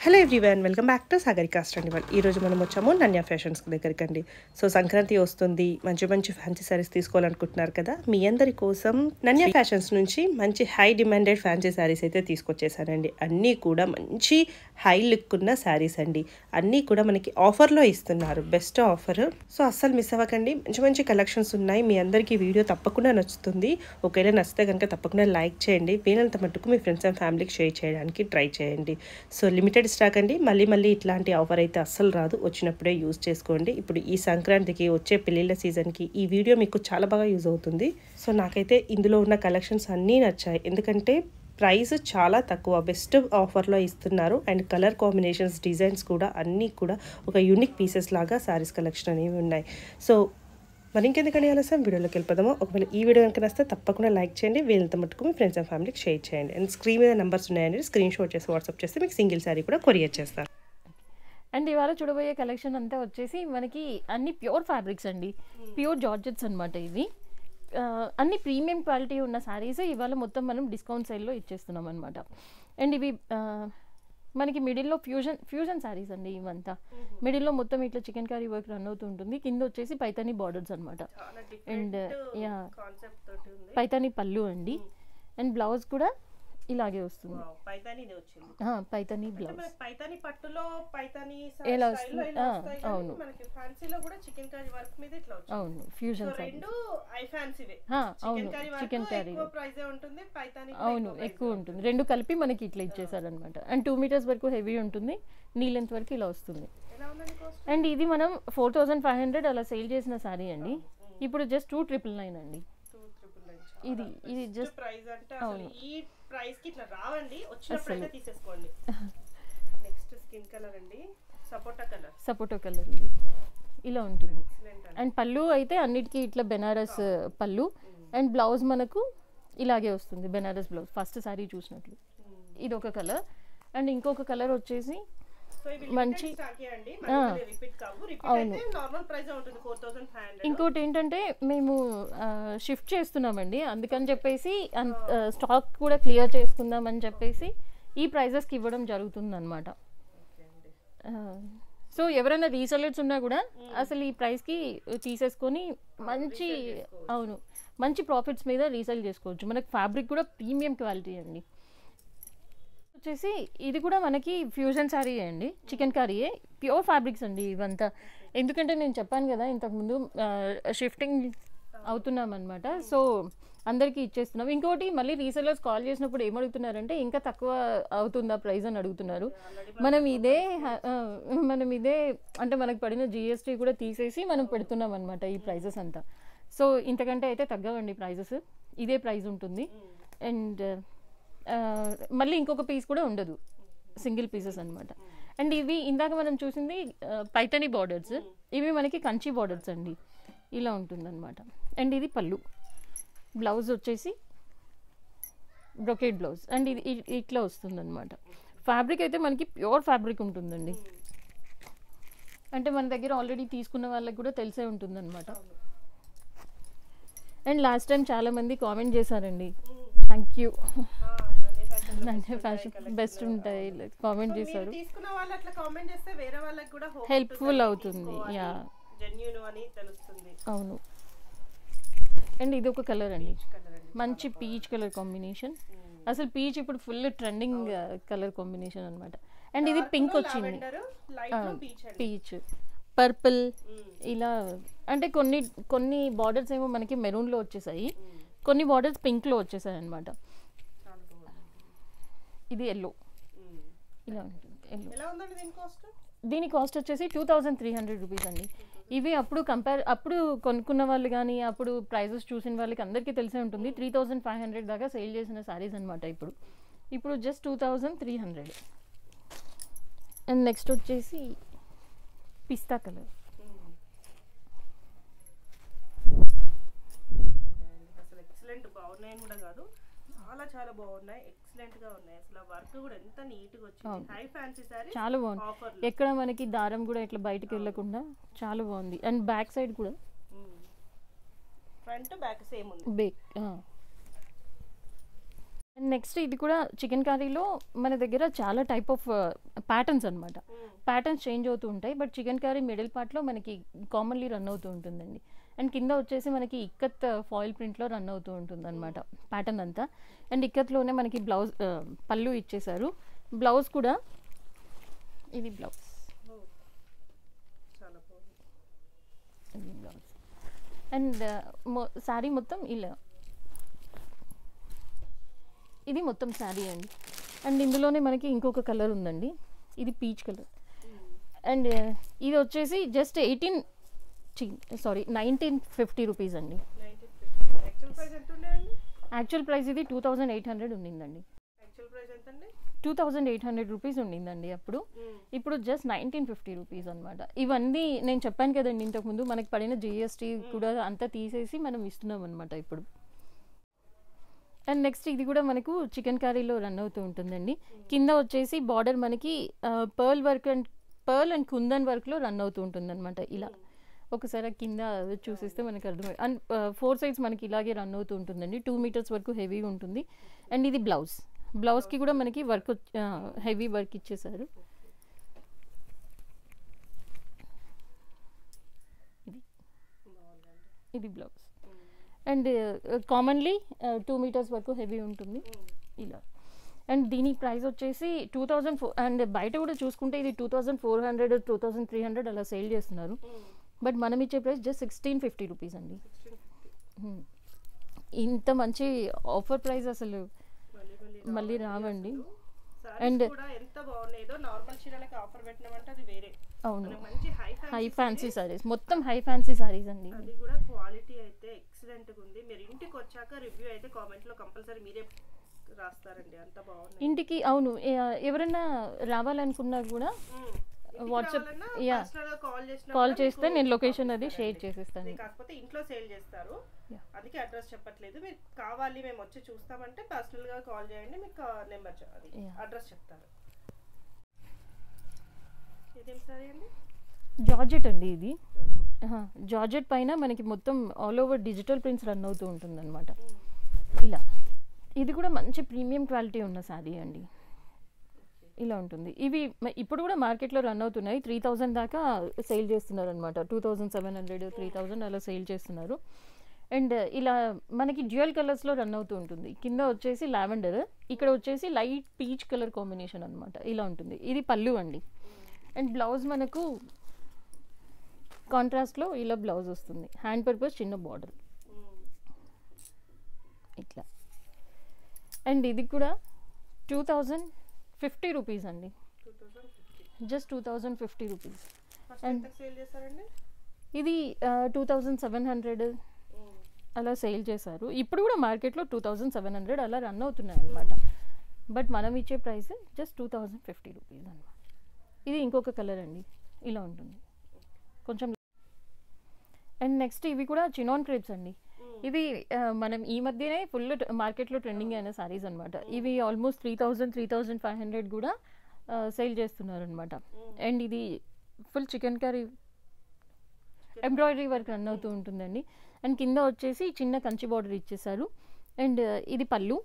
Hello everyone, welcome back to Sagarika study world. ఈరోజు మనం వచ్చాము నన్యా ఫ్యాషన్స్ దగ్గరికి అండి. సో సంక్రాంతి వస్తుంది, మంచి మంచి ఫ్యాన్సీ శారీస్ తీసుకోవాలనుకుంటున్నారు కదా, మీ అందరి కోసం నన్యా ఫ్యాషన్స్ నుంచి మంచి హై డిమాండెడ్ ఫ్యాన్సీ శారీస్ అయితే తీసుకొచ్చేసానండి. అన్నీ కూడా మంచి హై లుక్ ఉన్న శారీస్ అండి. అన్నీ కూడా మనకి ఆఫర్లో ఇస్తున్నారు, బెస్ట్ ఆఫర్. సో అస్సలు మిస్ అవ్వకండి, మంచి మంచి కలెక్షన్స్ ఉన్నాయి. మీ అందరికీ వీడియో తప్పకుండా నచ్చుతుంది. ఒకవేళ నచ్చితే కనుక తప్పకుండా లైక్ చేయండి. వీలంత మట్టుకు మీ ఫ్రెండ్స్ అండ్ ఫ్యామిలీకి షేర్ చేయడానికి ట్రై చేయండి. సో లిమిటెడ్ స్టాక్ అండి, మళ్ళీ ఇట్లాంటి ఆఫర్ అయితే అస్సలు రాదు, వచ్చినప్పుడే యూజ్ చేసుకోండి. ఇప్పుడు ఈ సంక్రాంతికి వచ్చే పెళ్ళిళ్ళ సీజన్కి ఈ వీడియో మీకు చాలా బాగా యూజ్ అవుతుంది. సో నాకైతే ఇందులో ఉన్న కలెక్షన్స్ అన్నీ నచ్చాయి, ఎందుకంటే ప్రైస్ చాలా తక్కువ, బెస్ట్ ఆఫర్లో ఇస్తున్నారు. అండ్ కలర్ కాంబినేషన్స్, డిజైన్స్ కూడా అన్నీ కూడా ఒక యూనిక్ పీసెస్ లాగా శారీస్ కలెక్షన్ అనేవి ఉన్నాయి. సో మరి ఇంకెందుకని ఆలస్యం, వీడియోలోకి వెళ్ళిపోదాము. ఒకవేళ ఈ వీడియో కనుక నచ్చితే తప్పకుండా లైక్ చేయండి, వీళ్ళంత మట్టుకు మీ ఫ్రెండ్స్ అండ్ ఫ్యామిలీకి షేర్ చేయండి. అండ్ స్క్రీన్ మీద నెంబర్స్ ఉన్నాయండి, స్క్రీన్ షాట్ చేసి వాట్సాప్ చేస్తే మీకు సింగిల్ శారీ కూడా కొరియర్ చేస్తారు. అండ్ ఇవాళ చూడబోయే కలెక్షన్ అంతా వచ్చేసి మనకి అన్ని ప్యూర్ ఫ్యాబ్రిక్స్ అండి, ప్యూర్ జార్జెట్స్ అనమాట. ఇవి అన్ని ప్రీమియం క్వాలిటీ ఉన్న శారీస్ ఇవాళ మొత్తం మనం డిస్కౌంట్ సేల్లో ఇచ్చేస్తున్నాం అనమాట. అండ్ ఇవి మనకి మిడిల్లో ఫ్యూజన్ శారీస్ అండి. ఇవంతా మిడిల్లో మొత్తం ఇట్లా చికెన్ కర్రీ వర్క్ రన్ అవుతూ ఉంటుంది. కింద వచ్చేసి పైతానీ బార్డర్స్ అనమాట. అండ్ పైతానీ పళ్ళు అండి. అండ్ బ్లౌజ్ కూడా ఇలాగే వస్తుంది, పైతానీ బ్లౌజ్. పైతానీ పట్టులో పైతానీ ఎలా వస్తుంది? అవును అవును, ఫ్యూజన్ అవును, చికెన్ కర్రీ అవును ఎక్కువ ఉంటుంది. రెండు కలిపి మనకి ఇట్లా ఇచ్చేసారనమాట. అండ్ 2 meters వరకు హెవీ ఉంటుంది, నీ లెంత్ వరకు ఇలా వస్తుంది. అండ్ ఇది మనం 4500 అలా సేల్ చేసిన శారీ అండి. ఇప్పుడు జస్ట్ 2999 అండి. ఇది జస్ట్ అవును, ప్రైస్ కి ఇట్లా రావండి, వచ్చినప్పుడు అయితే తీసేసుకోండి. నెక్స్ట్ స్కిన్ కలర్ అండి, సపోటా కలర్ ఇది ఇలా ఉంటుంది. అండ్ పళ్ళు అయితే అన్నిటికీ ఇట్లా బెనారస్ పళ్ళు. అండ్ బ్లౌజ్ మనకు ఇలాగే వస్తుంది, బెనారస్ బ్లౌజ్. ఫస్ట్ సారీ చూసినట్లు ఇది ఒక కలర్. అండ్ ఇంకొక కలర్ వచ్చేసి మంచి అవును. ఇంకోటి ఏంటంటే మేము షిఫ్ట్ చేస్తున్నామండి, అందుకని చెప్పేసి స్టాక్ కూడా క్లియర్ చేసుకుందాం అని చెప్పేసి ఈ ప్రైజెస్కి ఇవ్వడం జరుగుతుంది అనమాట. సో ఎవరైనా రీసెలర్స్ ఉన్నా కూడా అసలు ఈ ప్రైస్కి తీసేసుకొని మంచి అవును మంచి ప్రాఫిట్స్ మీద రీసేల్ చేసుకోవచ్చు. మనకి ఫ్యాబ్రిక్ కూడా ప్రీమియం క్వాలిటీ అండి. వచ్చేసి ఇది కూడా మనకి ఫ్యూజన్ శారీ అండి, చికెన్ కర్రీయే, ప్యూర్ ఫ్యాబ్రిక్స్ అండి ఇవంతా. ఎందుకంటే నేను చెప్పాను కదా ఇంతకుముందు షిఫ్టింగ్ అవుతున్నాం అనమాట. సో అందరికీ ఇచ్చేస్తున్నాం. ఇంకోటి మళ్ళీ రీసెలర్స్ కాల్ చేసినప్పుడు ఏమడుగుతున్నారంటే ఇంకా తక్కువ అవుతుందా ప్రైస్ అని అడుగుతున్నారు. మనం ఇదే అంటే మనకు పడిన GST కూడా తీసేసి మనం పెడుతున్నాం అనమాట ఈ ప్రైజెస్ అంతా. సో ఇంతకంటే అయితే తగ్గవండి ప్రైజెస్, ఇదే ప్రైస్ ఉంటుంది. అండ్ మళ్ళీ ఇంకొక పీస్ కూడా ఉండదు, సింగిల్ పీసెస్ అనమాట. అండ్ ఇవి ఇందాక మనం చూసింది పైతానీ బార్డర్స్, ఇవి మనకి కంచి బార్డర్స్ అండి, ఇలా ఉంటుంది అనమాట. అండ్ ఇది పళ్ళు, బ్లౌజ్ వచ్చేసి బ్రొకేడ్ బ్లౌజ్. అండ్ ఇది ఇట్లా వస్తుంది అనమాట. ఫ్యాబ్రిక్ అయితే మనకి ప్యూర్ ఫ్యాబ్రిక్ ఉంటుందండి, అంటే మన దగ్గర ఆల్రెడీ తీసుకున్న వాళ్ళకి కూడా తెలిసే ఉంటుంది అనమాట. అండ్ లాస్ట్ టైం చాలా మంది కామెంట్ చేశారండి, థ్యాంక్ యూ, నన్నే ఫ్యాషన్ బెస్ట్ ఉంటాయి కామెంట్ చేశారు, హెల్ప్ఫుల్ అవుతుంది. యా అవును. అండ్ ఇది ఒక కలర్ అండి, మంచి పీచ్ కలర్ కాంబినేషన్. అసలు పీచ్ ఇప్పుడు ఫుల్ ట్రెండింగ్ కలర్ కాంబినేషన్ అనమాట. అండ్ ఇది పింక్ వచ్చింది, పీచ్ పర్పుల్ ఇలా. అంటే కొన్ని బార్డర్స్ ఏమో మనకి మెరూన్లో వచ్చేసాయి, కొన్ని బార్డర్స్ పింక్లో వచ్చేసాయి అనమాట. ఇది ఎల్లో, ఇలా ఉంటుంది ఎల్లో. దీని కాస్ట్ వచ్చేసి 2300 రూపీస్ అండి. ఇవి అప్పుడు కొనుక్కున్న వాళ్ళు కానీ అప్పుడు ప్రైజెస్ చూసిన వాళ్ళకి అందరికీ తెలిసే ఉంటుంది. 3500 దాకా సేల్ చేసిన శారీస్ అనమాట. ఇప్పుడు జస్ట్ 2300. అండ్ నెక్స్ట్ వచ్చేసి పిస్తా కలర్, చాలా బాగున్నాయి, ఎక్సలెంట్ గా ఉన్నాయి. అసలు వర్క్ కూడా ఎంత నీట్ గా వచ్చింది, హై ఫ్యాన్సీ సారీ, చాలా బాగుంది. ఎక్కడ మనకి దారం కూడా ఇట్లా బయటకు వెళ్ళకుండా చాలా బాగుంది. అండ్ బ్యాక్ సైడ్ కూడా ఫ్రంట్ బ్యాక్ సేమ్ ఉంది. నెక్స్ట్ ఇది కూడా చికెన్ కర్రీలో మన దగ్గర చాలా టైప్ ఆఫ్ ప్యాటర్న్స్ అనమాట. ప్యాటర్న్స్ చేంజ్ అవుతూ ఉంటాయి, బట్ చికెన్ కర్రీ మిడిల్ పార్ట్లో మనకి కామన్లీ రన్ అవుతూ ఉంటుందండి. అండ్ కింద వచ్చేసి మనకి ఇక్కత్ ఫాయిల్ ప్రింట్లో రన్ అవుతూ ఉంటుంది అనమాట ప్యాటర్న్ అంతా. అండ్ ఇక్కత్లోనే మనకి బ్లౌజ్ పళ్ళు ఇచ్చేసారు. బ్లౌజ్ కూడా ఇది బ్లౌజ్, ఇది బ్లౌజ్. అండ్ శారీ మొత్తం ఇలా, ఇది మొత్తం శారీ అండి. అండ్ ఇందులోనే మనకి ఇంకొక కలర్ ఉందండి, ఇది పీచ్ కలర్. అండ్ ఇది వచ్చేసి జస్ట్ 1950 రూపీస్ అండి. యాక్చువల్ ప్రైస్ ఇది 2800 ఉండిందండి. 2800 రూపీస్ ఉండిందండి అప్పుడు. ఇప్పుడు జస్ట్ 1950 రూపీస్ అనమాట. ఇవన్నీ నేను చెప్పాను కదండి ఇంతకుముందు, మనకి పడిన GST కూడా అంతా తీసేసి మనం ఇస్తున్నాం అనమాట ఇప్పుడు. అండ్ నెక్స్ట్ ఇది కూడా మనకు చికెన్ కర్రీలో రన్ అవుతూ ఉంటుందండి. కింద వచ్చేసి బార్డర్ మనకి పర్ల్ అండ్ కుందన్ వర్క్లో రన్ అవుతూ ఉంటుంది అనమాట. ఇలా ఒకసారి కింద చూసిస్తే మనకి అర్థమవుతుంది. అండ్ 4 సైడ్స్ మనకి ఇలాగే రన్ అవుతూ ఉంటుందండి. 2 మీటర్స్ వరకు హెవీగా ఉంటుంది. అండ్ ఇది బ్లౌజ్కి కూడా మనకి వర్క్ హెవీ వర్క్ ఇచ్చేసారు. ఇది బ్లౌజ్. అండ్ కామన్లీ 2 మీటర్స్ వరకు హెవీ ఉంటుంది ఇలా. అండ్ దీని ప్రైస్ వచ్చేసి 2004. అండ్ బయట కూడా చూసుకుంటే ఇది 2400 2300 అలా సేల్ చేస్తున్నారు. బట్ మనం ఇచ్చే ప్రైస్ జస్ట్ 1650 రూపీస్ అండి. ఇంత మంచి ఆఫర్ ప్రైస్ అసలు మళ్ళీ రావండి. అండ్ ఎంత బాగున్నాయో నార్మల్ చీరలకి ఆఫర్ పెట్టినామంటే అది వేరే. అవును, మంచి హై ఫ్యాన్సీ సారీస్, మొత్తం హై ఫ్యాన్సీ సారీస్ అండి. అది కూడా క్వాలిటీ అయితే ఎక్సలెంట్ గా ఉంది. మీరు ఇంటికి వచ్చాక రివ్యూ అయితే కామెంట్ లో కంపల్సరీ మీరే రాస్తారండి, అంత బాగుంది ఇంటికి. అవును, ఎవరైనా రావాలనుకున్నా కూడా వాట్సాప్ కాల్ చేస్తే నేను లొకేషన్ అది షేర్ చేసేస్తాను. కాకపోతే ఇంట్లో సేల్ చేస్తారు, అందుకే అడ్రస్ చెప్పట్లేదు. మీరు కావాలి మేము వచ్చి చూస్తామంటే పర్సనల్ గా కాల్ చేయండి, మీకు నెంబర్ అడ్రస్ చెప్తారు. ఇదేం సారీ అండి? జార్జెట్ అండి ఇది. జార్జెట్ పైన మనకి మొత్తం all over digital prints run అవుతూ ఉంటుంది అనమాట ఇలా. ఇది కూడా మంచి ప్రీమియం క్వాలిటీ ఉన్న శారీ అండి. ఇలా ఉంటుంది. ఇవి ఇప్పుడు కూడా మార్కెట్లో రన్ అవుతున్నాయి. 3000 దాకా సేల్ చేస్తున్నారు అనమాట. 2700 3000 అలా సేల్ చేస్తున్నారు. అండ్ ఇలా మనకి డ్యూయల్ కలర్స్లో రన్ అవుతూ ఉంటుంది. కింద వచ్చేసి లావెండర్, ఇక్కడ వచ్చేసి లైట్ పీచ్ కలర్ కాంబినేషన్ అనమాట. ఇలా ఉంటుంది. ఇది పళ్ళు అండి. అండ్ బ్లౌజ్ మనకు కాంట్రాస్ట్లో ఇలా బ్లౌజ్ వస్తుంది. హ్యాండ్ పర్పస్ చిన్న బార్డర్ ఇట్లా. అండ్ ఇది కూడా 2050 రూపీస్ అండి, జస్ట్ 2050 రూపీస్. అండ్ ఇది 2700 అలా సేల్ చేశారు. ఇప్పుడు కూడా మార్కెట్లో 2700 అలా రన్ అవుతున్నాయి అనమాట. బట్ మనం ఇచ్చే ప్రైస్ జస్ట్ 2050 రూపీస్ అనమాట. ఇది ఇంకొక కలర్ అండి, ఇలా ఉంటుంది కొంచెం. అండ్ నెక్స్ట్ ఇవి కూడా చినాన్ క్రేప్స్ అండి. ఇవి మనం ఈ మధ్యనే ఫుల్ మార్కెట్లో ట్రెండింగ్ అయిన సారీస్ అనమాట. ఇవి ఆల్మోస్ట్ 3000 3500 కూడా సేల్ చేస్తున్నారు అనమాట. అండ్ ఇది full chicken curry embroidery work run అవుతూ ఉంటుందండి. అండ్ కింద వచ్చేసి చిన్న కంచి బార్డర్ ఇచ్చేసారు. అండ్ ఇది పళ్ళు,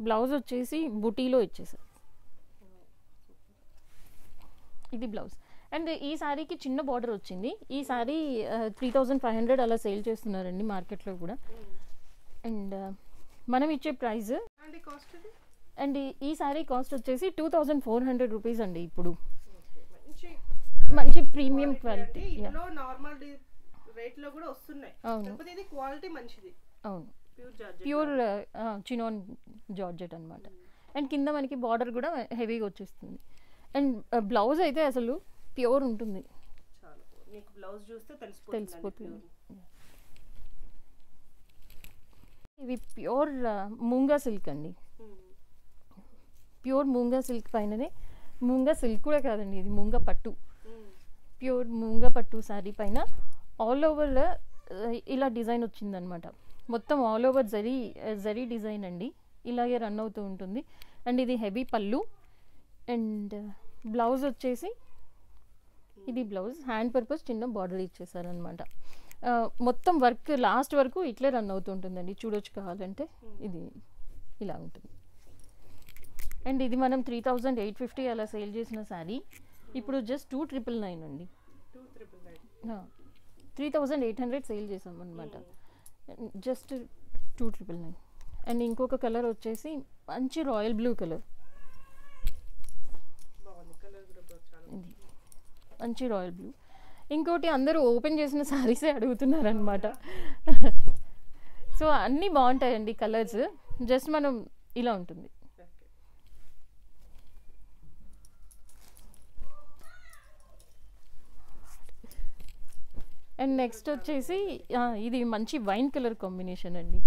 బ్లౌజ్ వచ్చేసి బుటీలో ఇచ్చేసారు. ఇది బ్లౌజ్. అండ్ ఈ శారీకి చిన్న బార్డర్ వచ్చింది. ఈ శారీ 3500 అలా సేల్ చేస్తున్నారండి మార్కెట్లో కూడా. అండ్ మనం ఇచ్చే ప్రైస్ అండ్ ఈ శారీ కాస్ట్ వచ్చేసి 2400 రూపీస్ అండి. ఇప్పుడు మంచి ప్రీమియం క్వాలిటీ, అవును, ప్యూర్ చినాన్ జార్జెట్ అనమాట. అండ్ కింద మనకి బార్డర్ కూడా హెవీగా వచ్చేస్తుంది. అండ్ బ్లౌజ్ అయితే అసలు ప్యూర్ ఉంటుంది, తెలిసిపోతుంది. ఇవి ప్యూర్ మూంగా సిల్క్ అండి. ప్యూర్ మూంగా సిల్క్ పైననే, మూంగా సిల్క్ కూడా కాదండి, ఇది మూంగా పట్టు, ప్యూర్ మూంగా పట్టు శారీ పైన ఆల్ ఓవర్ ఇలా డిజైన్ వచ్చిందనమాట. మొత్తం ఆల్ ఓవర్ జరీ డిజైన్ అండి, ఇలాగే రన్ అవుతూ ఉంటుంది. అండ్ ఇది హెవీ పళ్ళు. అండ్ బ్లౌజ్ వచ్చేసి ఇది బ్లౌజ్, హ్యాండ్ పర్పస్ చిన్న బార్డర్ ఇచ్చేసారనమాట. మొత్తం వర్క్ లాస్ట్ వరకు ఇట్లే రన్ అవుతూ ఉంటుందండి, చూడొచ్చు కావాలంటే. ఇది ఇలా ఉంటుంది. అండ్ ఇది మనం 3850 అలా సేల్ చేసిన శారీ ఇప్పుడు జస్ట్ 2999 అండి. 3800 సేల్ చేసాం అనమాట, జస్ట్ 2999. అండ్ ఇంకొక కలర్ వచ్చేసి మంచి రాయల్ బ్లూ కలర్, ఇది మంచి రాయల్ బ్లూ. ఇంకోటి అందరూ ఓపెన్ చేసిన శారీసే అడుగుతున్నారు అనమాట. సో అన్నీ బాగుంటాయండి కలర్స్, జస్ట్ మనం ఇలా ఉంటుంది. అండ్ నెక్స్ట్ వచ్చేసి ఇది మంచి వైన్ కలర్ కాంబినేషన్ అండి.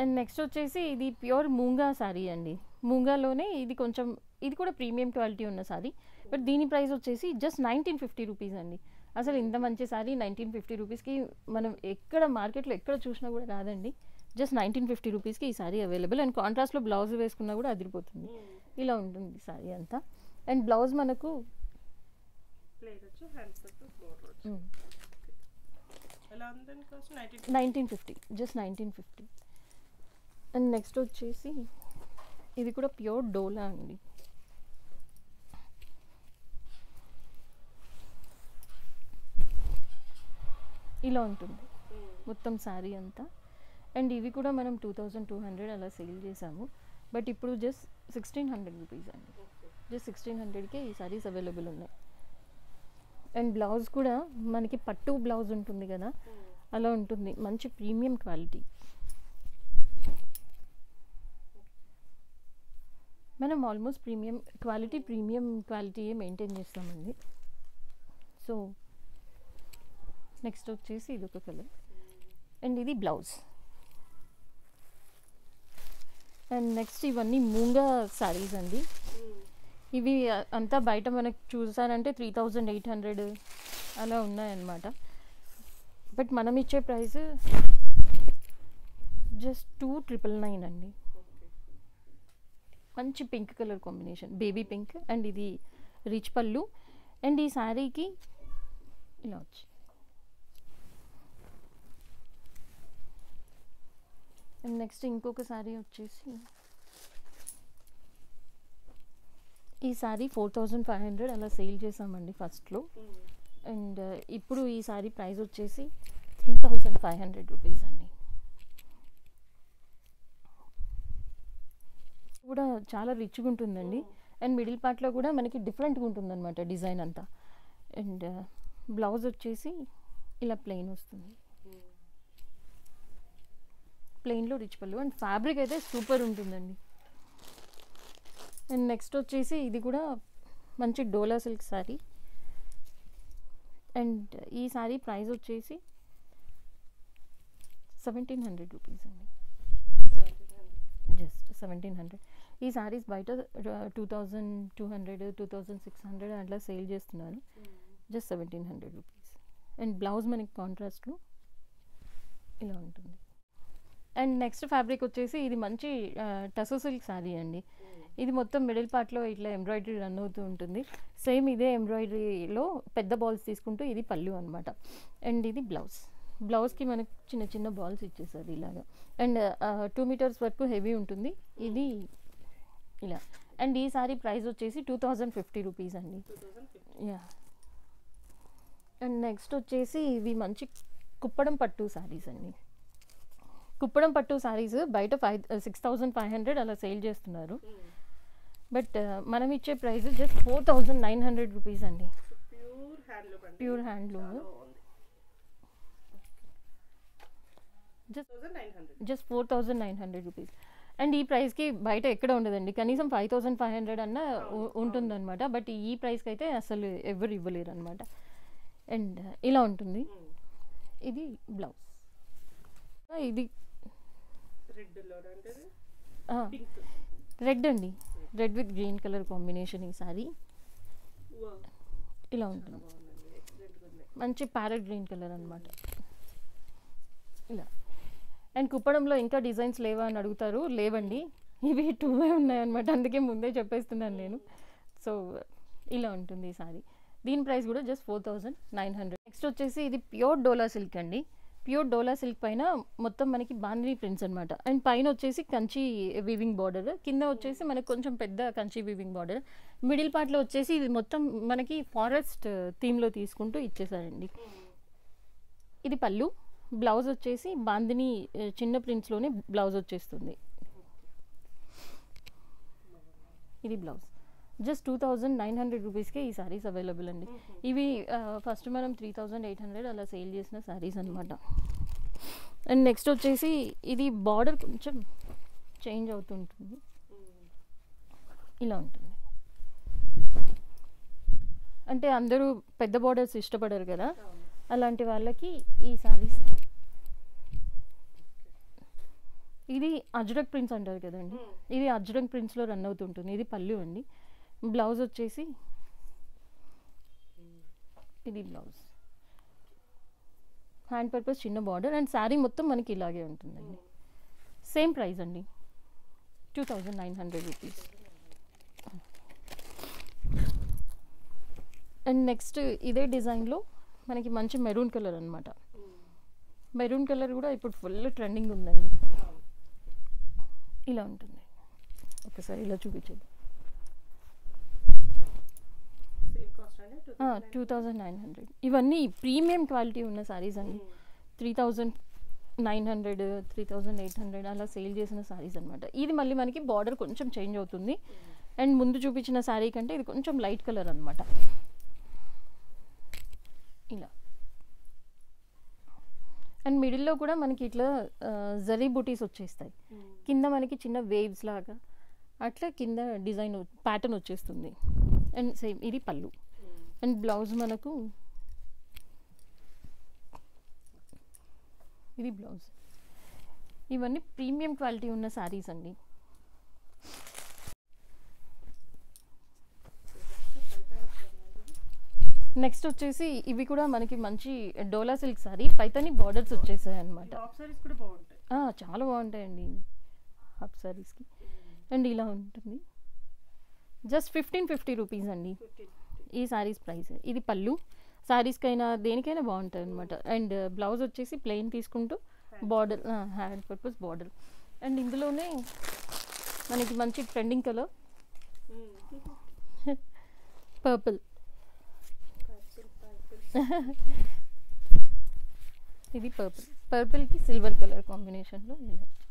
అండ్ నెక్స్ట్ వచ్చేసి ఇది ప్యూర్ మూంగా శారీ అండి. మూంగాలోనే ఇది కొంచెం, ఇది కూడా ప్రీమియం క్వాలిటీ ఉన్న శారీ, బట్ దీని ప్రైస్ వచ్చేసి జస్ట్ 1950 రూపీస్ అండి. అసలు ఇంత మంచి శారీ 1950 రూపీస్కి మనం ఎక్కడ మార్కెట్లో ఎక్కడ చూసినా కూడా రాదండి. జస్ట్ 1950 రూపీస్కి ఈ శారీ అవైలబుల్. అండ్ కాంట్రాస్ట్లో బ్లౌజ్ వేసుకున్నా కూడా అదిరిపోతుంది. ఇలా ఉంటుంది శారీ అంతా. అండ్ బ్లౌజ్ మనకు 1950, జస్ట్ 1950. అండ్ నెక్స్ట్ వచ్చేసి ఇది కూడా ప్యూర్ డోలా అండి. ఇలా ఉంటుంది మొత్తం శారీ అంతా. అండ్ ఇవి కూడా మనం 2200 అలా సేల్ చేసాము, బట్ ఇప్పుడు జస్ట్ 1600 రూపీస్ అండి. జస్ట్ 1600కే ఈ శారీస్ అవైలబుల్ ఉన్నాయి. అండ్ బ్లౌజ్ కూడా మనకి పట్టు బ్లౌజ్ ఉంటుంది కదా, అలా ఉంటుంది, మంచి ప్రీమియం క్వాలిటీ. మనం ఆల్మోస్ట్ ప్రీమియం క్వాలిటీయే మెయింటైన్ చేస్తామండి. సో నెక్స్ట్ వచ్చేసి ఇది ఒక కలర్, అండ్ ఇది బ్లౌజ్. అండ్ నెక్స్ట్ ఇవన్నీ మూంగా శారీస్ అండి. ఇవి అంతా బయట మనకు చూసారంటే 3800 అలా ఉన్నాయన్నమాట, బట్ మనం ఇచ్చే ప్రైస్ జస్ట్ 2999 అండి. మంచి pink colour combination, baby pink. And ఇది రిచ్ పళ్ళు. అండ్ ఈ శారీకి ఇలా వచ్చి అండ్ నెక్స్ట్ ఇంకొక శారీ వచ్చేసి ఈ శారీ 4500 అలా సేల్ చేసామండి ఫస్ట్లో. అండ్ ఇప్పుడు ఈ శారీ ప్రైస్ వచ్చేసి 3500 రూపీస్ అండి. కూడా చాలా రిచ్గా ఉంటుందండి. అండ్ మిడిల్ పార్ట్లో కూడా మనకి డిఫరెంట్గా ఉంటుందన్నమాట డిజైన్ అంతా. అండ్ బ్లౌజ్ వచ్చేసి ఇలా ప్లెయిన్ వస్తుంది, ప్లెయిన్లో రిచ్ పళ్ళు. అండ్ ఫ్యాబ్రిక్ అయితే సూపర్ ఉంటుందండి. అండ్ నెక్స్ట్ వచ్చేసి ఇది కూడా మంచి డోలా సిల్క్ శారీ. అండ్ ఈ శారీ ప్రైస్ వచ్చేసి 1700 రూపీస్ అండి, జస్ట్ 1700. ఈ శారీస్ బయట 2200, 2600 అట్లా సేల్ చేస్తున్నారు, జస్ట్ 1700 రూపీస్. అండ్ బ్లౌజ్ మనకి కాంట్రాస్ట్లో ఇలా ఉంటుంది. అండ్ నెక్స్ట్ ఫ్యాబ్రిక్ వచ్చేసి ఇది మంచి టసో సిల్క్ శారీ అండి. ఇది మొత్తం మిడిల్ పార్ట్లో ఇట్లా ఎంబ్రాయిడరీ రన్ అవుతూ ఉంటుంది. సేమ్ ఇదే ఎంబ్రాయిడరీలో పెద్ద బాల్స్ తీసుకుంటూ ఇది పళ్ళు అనమాట. అండ్ ఇది బ్లౌజ్కి మనకు చిన్న చిన్న బాల్స్ ఇచ్చేసారు ఇలాగా. అండ్ 2 మీటర్స్ వరకు హెవీ ఉంటుంది ఇది ఇలా. అండ్ ఈ సారీ ప్రైస్ వచ్చేసి 2050 రూపీస్ అండి. యా. అండ్ నెక్స్ట్ వచ్చేసి ఇవి మంచి కుప్పడం పట్టు శారీస్ అండి. కుప్పడం పట్టు శారీస్ బయట 6500 అలా సేల్ చేస్తున్నారు, బట్ మనం ఇచ్చే ప్రైస్ జస్ట్ 4900 రూపీస్ అండి. Pure handloom, just 4900 rupees. And ఈ ప్రైస్కి బయట ఎక్కడ ఉండదండి, కనీసం 5500 అన్న ఉంటుందన్నమాట. బట్ ఈ ప్రైస్కి అయితే అసలు ఎవరు ఇవ్వలేరు అనమాట. అండ్ ఇలా ఉంటుంది. ఇది బ్లౌజ్. ఇది రెడ్ అండి, red with green colour combination. ఈ సారీ ఇలా ఉంటుంది, మంచి ప్యారెట్ గ్రీన్ కలర్ అనమాట ఇలా. అండ్ కుప్పడంలో ఇంకా డిజైన్స్ లేవా అని అడుగుతారు, లేవండి, ఇవి 2 ఉన్నాయన్నమాట, అందుకే ముందే చెప్పేస్తున్నాను నేను. సో ఇలా ఉంటుంది ఈ సారీ. దీని ప్రైస్ కూడా జస్ట్ 4900. నెక్స్ట్ వచ్చేసి ఇది ప్యూర్ డోలా సిల్క్ అండి. ప్యూర్ డోలా సిల్క్ పైన మొత్తం మనకి బాందిని ప్రింట్స్ అనమాట. అండ్ పైన వచ్చేసి కంచి వీవింగ్ బార్డర్, కింద వచ్చేసి మనకి కొంచెం పెద్ద కంచి వీవింగ్ బార్డర్, మిడిల్ పార్ట్లో వచ్చేసి ఇది మొత్తం మనకి ఫారెస్ట్ థీమ్లో తీసుకుంటూ ఇచ్చేసారండి. ఇది పళ్ళు. బ్లౌజ్ వచ్చేసి బాందిని చిన్న ప్రింట్స్లోనే బ్లౌజ్ వచ్చేస్తుంది. ఇది బ్లౌజ్. జస్ట్ 2900 రూపీస్కే ఈ శారీస్ అవైలబుల్ అండి. ఇవి ఫస్ట్ మనం 3800 అలా సేల్ చేసిన శారీస్ అనమాట. అండ్ నెక్స్ట్ వచ్చేసి ఇది బార్డర్ కొంచెం చేంజ్ అవుతుంటుంది, ఇలా ఉంటుంది. అంటే అందరూ పెద్ద బార్డర్స్ ఇష్టపడరు కదా, అలాంటి వాళ్ళకి ఈ శారీస్. ఇది అజ్రక్ ప్రింట్స్ అంటారు కదండి, ఇది అజ్రక్ ప్రింట్స్లో రన్ అవుతుంటుంది. ఇది పళ్ళు అండి. బ్లౌజ్ వచ్చేసి ఇది బ్లౌజ్, హ్యాండ్ పర్పస్ చిన్న బార్డర్, అండ్ శారీ మొత్తం మనకి ఇలాగే ఉంటుందండి. సేమ్ ప్రైస్ అండి, 2900 రూపీస్. అండ్ నెక్స్ట్ ఇదే డిజైన్లో మనకి మంచి మెరూన్ కలర్ అనమాట. మెరూన్ కలర్ కూడా ఇప్పుడు ఫుల్ ట్రెండింగ్ ఉందండి. ఇలా ఉంటుంది. ఒకసారి ఇలా చూపించేది. 2900. ఇవన్నీ ప్రీమియం క్వాలిటీ ఉన్న శారీస్ అండి. 3900, 3800 అలా సేల్ చేసిన శారీస్ అనమాట. ఇది మళ్ళీ మనకి బార్డర్ కొంచెం చేంజ్ అవుతుంది. అండ్ ముందు చూపించిన శారీ కంటే ఇది కొంచెం లైట్ కలర్ అనమాట. ఇలా. అండ్ మిడిల్లో కూడా మనకి ఇట్లా జరీ బూటీస్ వచ్చేస్తాయి. కింద మనకి చిన్న వేవ్స్ లాగా అట్లా కింద డిజైన్ ప్యాటర్న్ వచ్చేస్తుంది. అండ్ సేమ్ ఇది పళ్ళు. అండ్ బ్లౌజ్ మనకు ఇది బ్లౌజ్. ఇవన్నీ ప్రీమియం క్వాలిటీ ఉన్న శారీస్ అండి. నెక్స్ట్ వచ్చేసి ఇవి కూడా మనకి మంచి డోలా సిల్క్ శారీ, పైతని బార్డర్స్ వచ్చేసాయి అనమాట. చాలా బాగుంటాయండి హాఫ్ శారీస్కి. అండ్ ఇలా ఉంటుంది. జస్ట్ 1550 రూపీస్ అండి ఈ శారీస్ ప్రైస్. ఇది పళ్ళు. శారీస్కైనా దేనికైనా బాగుంటుంది అనమాట. అండ్ బ్లౌజ్ వచ్చేసి ప్లెయిన్ తీసుకుంటూ border, hand purpose border. And ఇందులోనే మనకి మంచి ట్రెండింగ్ కలర్ పర్పుల్. ఇది పర్పుల్. పర్పుల్కి సిల్వర్ కలర్ కాంబినేషన్లో ఇలా ఇచ్చేసారు.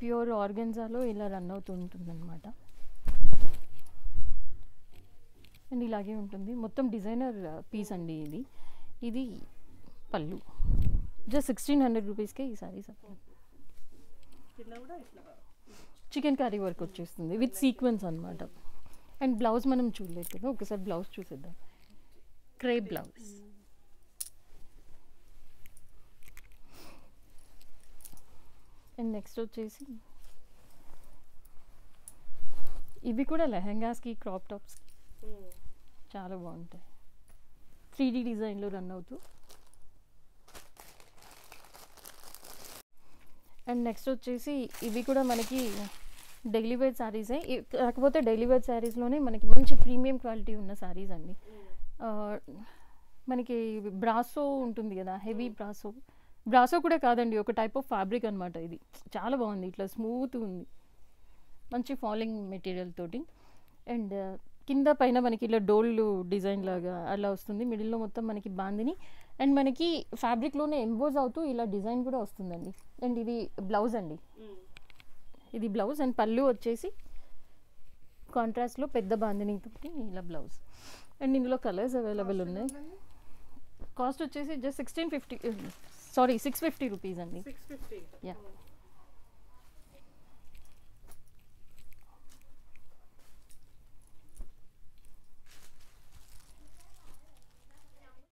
ప్యూర్ ఆర్గెన్జాలో ఇలా రన్ అవుతూ ఉంటుంది అనమాట. అండ్ ఇలాగే ఉంటుంది. మొత్తం డిజైనర్ పీస్ అండి ఇది. ఇది పళ్ళు. జస్ట్ 1600 రూపీస్కే ఈ సారీస్. చికెన్ కర్రీ వర్క్ వచ్చేస్తుంది విత్ సీక్వెన్స్ అనమాట. అండ్ బ్లౌజ్ మనం చూడలేదు కదా, ఒకసారి బ్లౌజ్ చూసేద్దాం. Crepe blouse. అండ్ నెక్స్ట్ వచ్చేసి ఇవి కూడా లెహెంగాస్కి, క్రాప్ టాప్స్కి చాలా బాగుంటాయి. 3D డిజైన్లో రన్ అవుతూ. అండ్ నెక్స్ట్ వచ్చేసి ఇవి కూడా మనకి డైలీ వేర్ శారీసే, కాకపోతే డైలీ వేర్ శారీస్లోనే మనకి మంచి ప్రీమియం క్వాలిటీ ఉన్న శారీస్ అండి. మనకి బ్రాసో ఉంటుంది కదా, హెవీ బ్రాసో. బ్రాసో కూడా కాదండి, ఒక టైప్ ఆఫ్ ఫ్యాబ్రిక్ అనమాట. ఇది చాలా బాగుంది, ఇట్లా స్మూత్ ఉంది, మంచి ఫాలింగ్ మెటీరియల్ తోటి. అండ్ కింద పైన మనకి ఇలా డోళ్ళు డిజైన్ లాగా అలా వస్తుంది. మిడిల్లో మొత్తం మనకి బాందిని. అండ్ మనకి ఫ్యాబ్రిక్లోనే ఎంబోజ్ అవుతూ ఇలా డిజైన్ కూడా వస్తుందండి. అండ్ ఇది బ్లౌజ్ అండి. ఇది బ్లౌజ్. అండ్ పళ్ళు వచ్చేసి కాంట్రాస్ట్లో పెద్ద బాందిని తోటి ఇలా బ్లౌజ్. అండ్ ఇందులో కలర్స్ అవైలబుల్ ఉన్నాయి. కాస్ట్ వచ్చేసి జస్ట్ 650 రూపీస్ అండి. యా.